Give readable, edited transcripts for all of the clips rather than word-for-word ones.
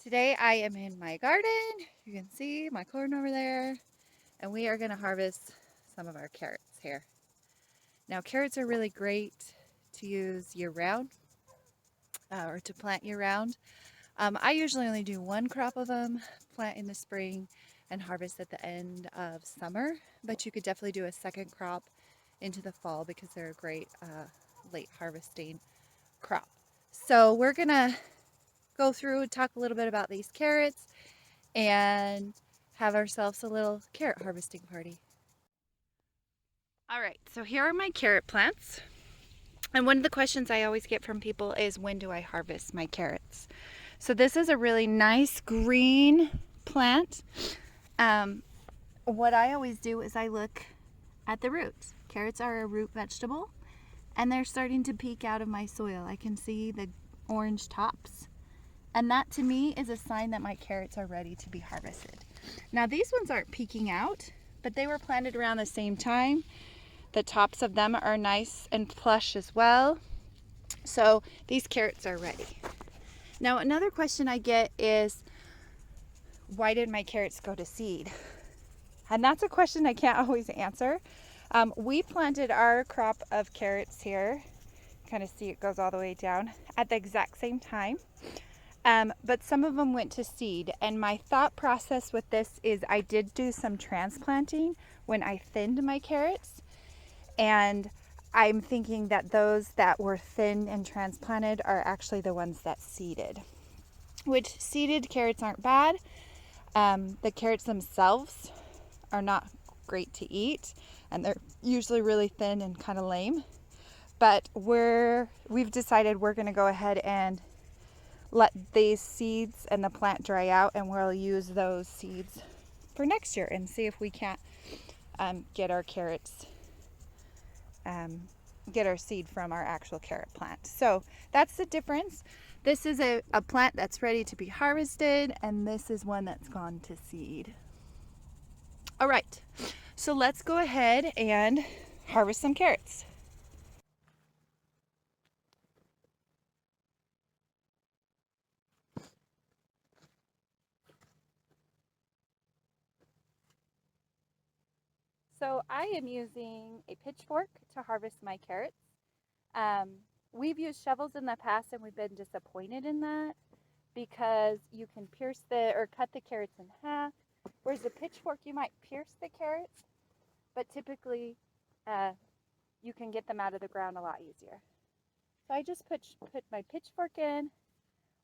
Today I am in my garden. You can see my corn over there, and we are going to harvest some of our carrots here. Now carrots are really great to use year-round or to plant year-round. I usually only do one crop of them, plant in the spring and harvest at the end of summer, but you could definitely do a second crop into the fall because they're a great late harvesting crop. So we're going to go through and talk a little bit about these carrots and have ourselves a little carrot harvesting party. All right, so here are my carrot plants. And one of the questions I always get from people is, when do I harvest my carrots? So this is a really nice green plant. What I always do is I look at the roots. Carrots are a root vegetable, and they're starting to peek out of my soil. I can see the orange tops. And that to me is a sign that my carrots are ready to be harvested. Now these ones aren't peeking out, but they were planted around the same time. The tops of them are nice and plush as well. So these carrots are ready. Now another question I get is, why did my carrots go to seed? And that's a question I can't always answer. We planted our crop of carrots here, kind of see it goes all the way down, at the exact same time. But some of them went to seed, and my thought process with this is I did do some transplanting when I thinned my carrots, and I'm thinking that those that were thinned and transplanted are actually the ones that seeded. Which seeded carrots aren't bad. The carrots themselves are not great to eat, and they're usually really thin and kind of lame. But we've decided we're going to go ahead and let these seeds and the plant dry out, and we'll use those seeds for next year and see if we can't get our carrots, get our seed from our actual carrot plant. So that's the difference. This is a plant that's ready to be harvested, and this is one that's gone to seed. All right, so let's go ahead and harvest some carrots. So I am using a pitchfork to harvest my carrots. We've used shovels in the past, and we've been disappointed in that because you can cut the carrots in half. Whereas a pitchfork, you might pierce the carrots, but typically you can get them out of the ground a lot easier. So I just put my pitchfork in,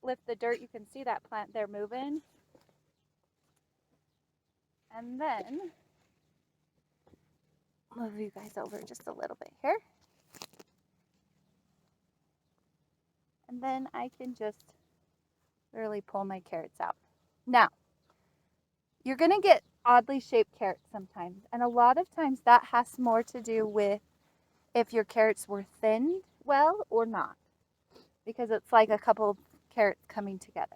lift the dirt. You can see that plant there moving. And then move you guys over just a little bit here. And then I can just really pull my carrots out. Now, you're going to get oddly shaped carrots sometimes. And a lot of times that has more to do with if your carrots were thinned well or not. Because it's like a couple of carrots coming together.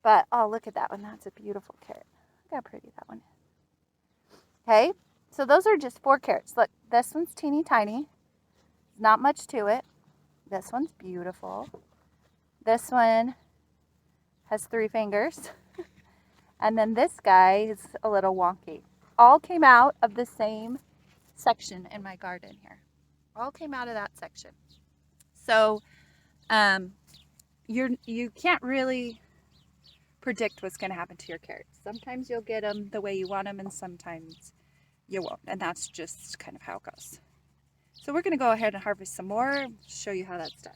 But, oh, look at that one. That's a beautiful carrot. Look how pretty that one is. Okay, so those are just 4 carrots. Look, this one's teeny tiny. Not much to it. This one's beautiful. This one has 3 fingers. And then this guy is a little wonky. All came out of the same section in my garden here. All came out of that section. So you can't really predict what's going to happen to your carrots. Sometimes you'll get them the way you want them, and sometimes you won't. And that's just kind of how it goes. So we're going to go ahead and harvest some more, show you how that's done.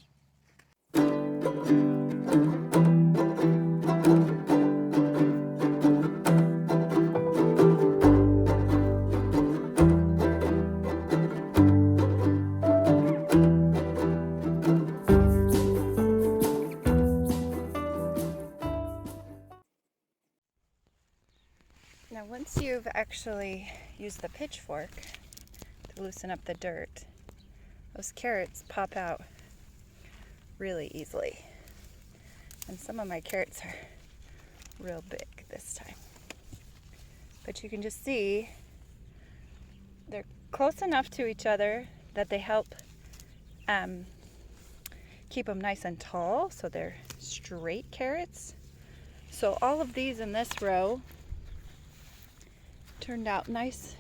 Now once you've actually used the pitchfork to loosen up the dirt, those carrots pop out really easily. And some of my carrots are real big this time. But you can just see they're close enough to each other that they help keep them nice and tall so they're straight carrots. So all of these in this row turned out nice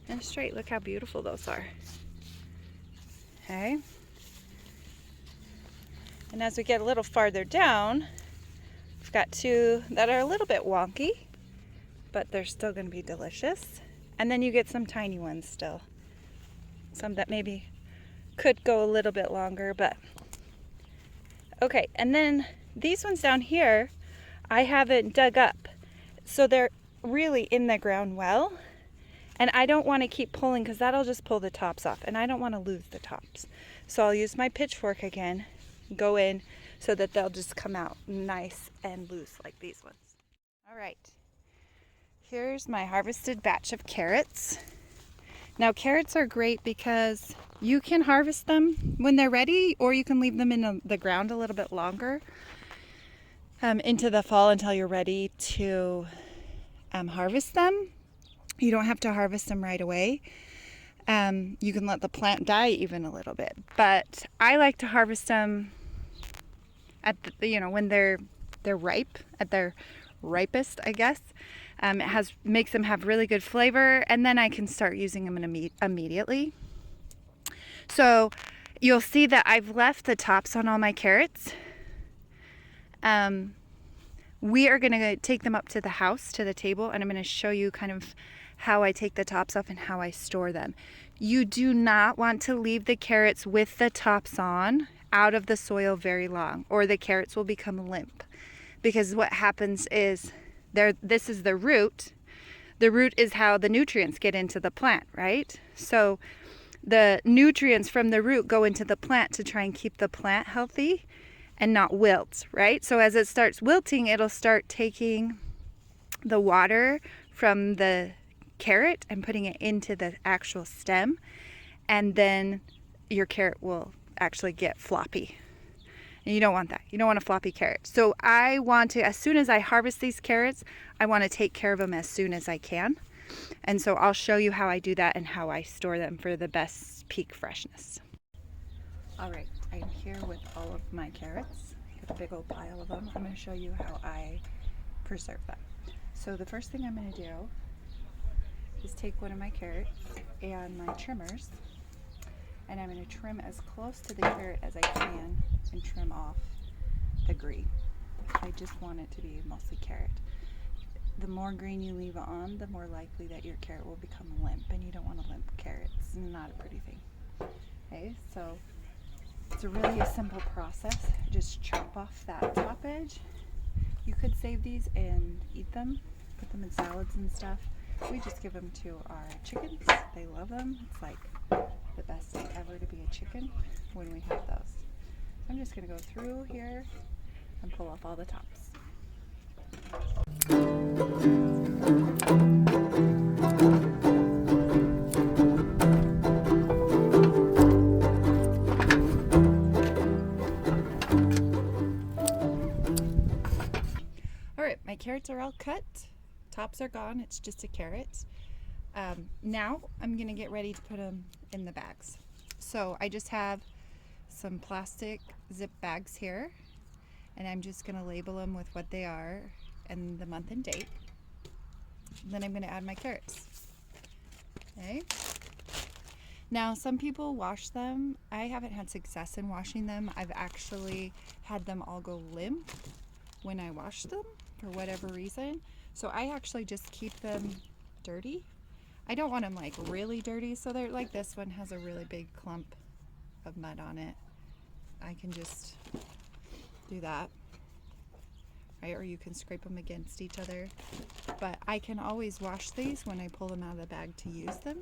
and straight. Look how beautiful those are. Okay. And as we get a little farther down, we've got two that are a little bit wonky, but they're still going to be delicious. And then you get some tiny ones still. Some that maybe could go a little bit longer, but okay. And then these ones down here, I haven't dug up. So they're really in the ground well. And I don't want to keep pulling because that'll just pull the tops off. And I don't want to lose the tops. So I'll use my pitchfork again, go in so that they'll just come out nice and loose like these ones. All right. Here's my harvested batch of carrots. Now carrots are great because you can harvest them when they're ready, or you can leave them in the ground a little bit longer into the fall until you're ready to harvest them. You don't have to harvest them right away. You can let the plant die even a little bit, but I like to harvest them at when they're ripe, at their ripest, I guess. It makes them have really good flavor, and then I can start using them immediately. So you'll see that I've left the tops on all my carrots. We are going to take them up to the house, to the table, and I'm going to show you kind of how I take the tops off and how I store them. You do not want to leave the carrots with the tops on out of the soil very long, or the carrots will become limp. Because what happens is, this is the root. The root is how the nutrients get into the plant, right? So the nutrients from the root go into the plant to try and keep the plant healthy and not wilt, right? So as it starts wilting, it'll start taking the water from the carrot and putting it into the actual stem, and then your carrot will actually get floppy. And you don't want that. You don't want a floppy carrot. So I want to, as soon as I harvest these carrots, I want to take care of them as soon as I can. And so I'll show you how I do that and how I store them for the best peak freshness. All right, I'm here with all of my carrots. Got a big old pile of them. I'm going to show you how I preserve them. So the first thing I'm going to do is take one of my carrots and my trimmers, and I'm going to trim as close to the carrot as I can and trim off the green. I just want it to be mostly carrot. The more green you leave on, the more likely that your carrot will become limp, and you don't want a limp carrot. It's not a pretty thing. Okay, so it's really a simple process. Just chop off that top edge. You could save these and eat them, put them in salads and stuff. We just give them to our chickens. They love them. It's like the best thing ever to be a chicken when we have those. So I'm just going to go through here and pull off all the tops. All right, my carrots are all cut. Tops are gone. It's just a carrot. Now I'm going to get ready to put them in the bags. So I just have some plastic zip bags here, and I'm just going to label them with what they are and the month and date. Then I'm going to add my carrots. Okay. Now some people wash them. I haven't had success in washing them. I've actually had them all go limp when I wash them for whatever reason. So I actually just keep them dirty. I don't want them like really dirty, so they're like this one has a really big clump of mud on it. I can just do that, right? Or you can scrape them against each other. But I can always wash these when I pull them out of the bag to use them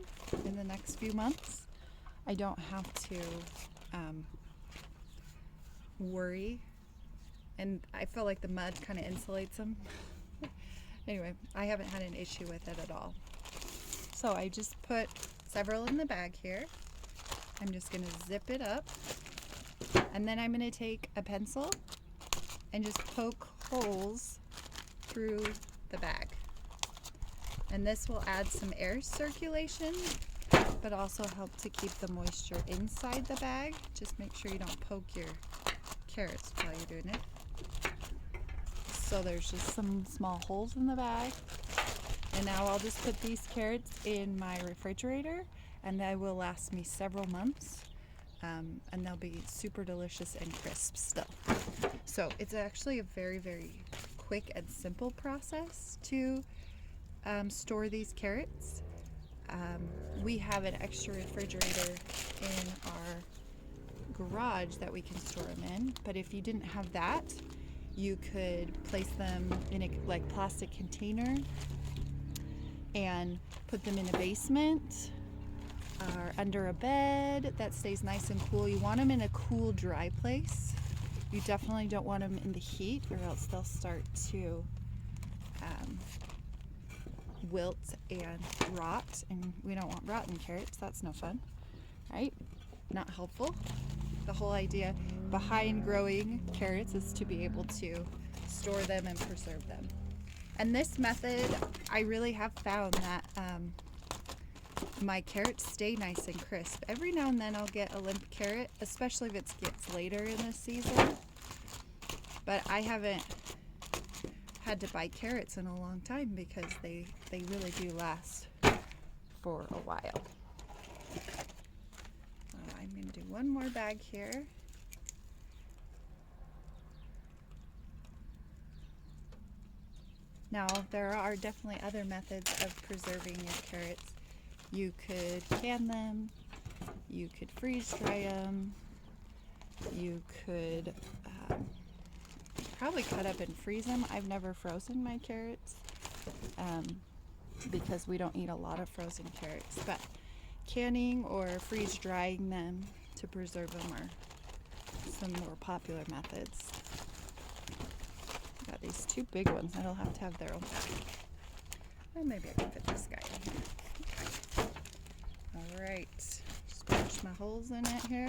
in the next few months. I don't have to worry, and I feel like the mud kind of insulates them. Anyway, I haven't had an issue with it at all. So I just put several in the bag here. I'm just going to zip it up, and then I'm going to take a pencil and just poke holes through the bag. And this will add some air circulation but also help to keep the moisture inside the bag. Just make sure you don't poke your carrots while you're doing it. So there's just some small holes in the bag. And now I'll just put these carrots in my refrigerator, and they will last me several months. And they'll be super delicious and crisp still. So it's actually a very, very quick and simple process to store these carrots. We have an extra refrigerator in our garage that we can store them in, but if you didn't have that, you could place them in a plastic container and put them in a basement or under a bed that stays nice and cool. You want them in a cool, dry place. You definitely don't want them in the heat, or else they'll start to wilt and rot, and we don't want rotten carrots. That's no fun, right? Not helpful. The whole idea behind growing carrots is to be able to store them and preserve them. And this method, I really have found that my carrots stay nice and crisp. Every now and then I'll get a limp carrot, especially if it gets later in the season. But I haven't had to buy carrots in a long time because they really do last for a while. I'm going to do one more bag here. Now, there are definitely other methods of preserving your carrots. You could can them, you could freeze dry them, you could probably cut up and freeze them. I've never frozen my carrots because we don't eat a lot of frozen carrots, but canning or freeze drying them to preserve them are some more popular methods. Got these two big ones that'll have to have their own bag. Or maybe I can fit this guy in here. Okay. All right, just punch my holes in it here.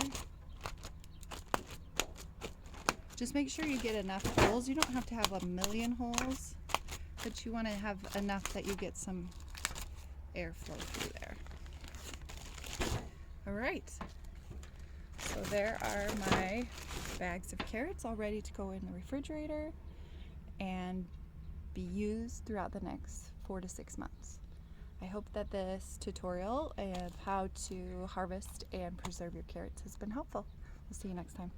Just make sure you get enough holes. You don't have to have a million holes, but you want to have enough that you get some airflow through there. All right, so there are my bags of carrots all ready to go in the refrigerator and be used throughout the next 4 to 6 months. I hope that this tutorial of how to harvest and preserve your carrots has been helpful. We'll see you next time.